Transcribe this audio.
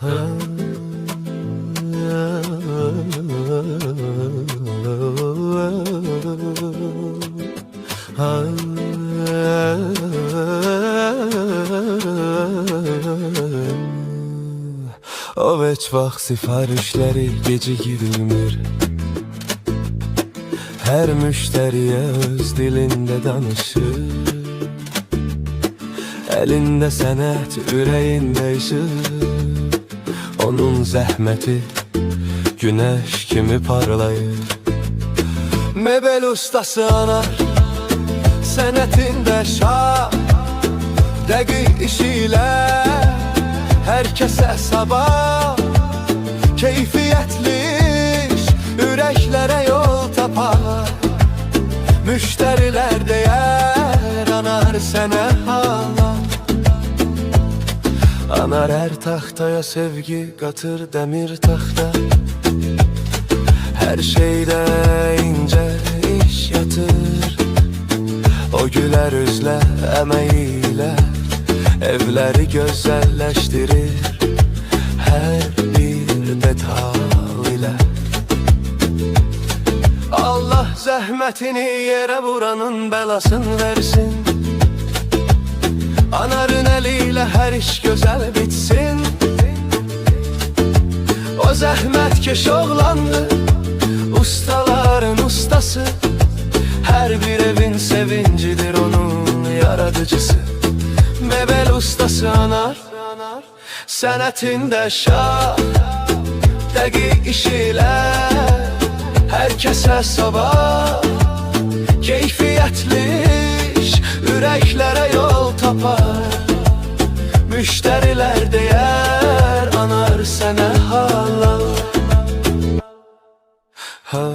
O heç vaxt sifarişləri gecikdirmir. Hər müştəriyə öz dilində danışır. Əlində sənət, ürəyində işıq. Onun zəhməti güneş kimi parlayır. Mebel ustası anar, sənətində şah. Dəqiq işiyle herkese sabah. Keyfiyyətli iş ürəklərə yol tapar. Müştərilər deyər, anar sənə hala. Anar her taxtaya sevgi qatır dəmir taxta. Her şeydə incə iş yatır. O gülər üzlə əməyilə evləri gözəlləşdirir. Hər bir detal ilə Allah zəhmətini yerə vuranın bəlasını versin. Anarın eliyle her iş güzel bitsin. O zəhmətkeş oğlandı, ustaların ustası. Her bir evin sevincidir onun yaradıcısı. Mebel ustası anar, sənətində şah. Dəqiq işilə herkese sabah. Keyfiyyətli iş ürəklərə yol tapar. Müştərilər deyər, anar sənə hala. Ha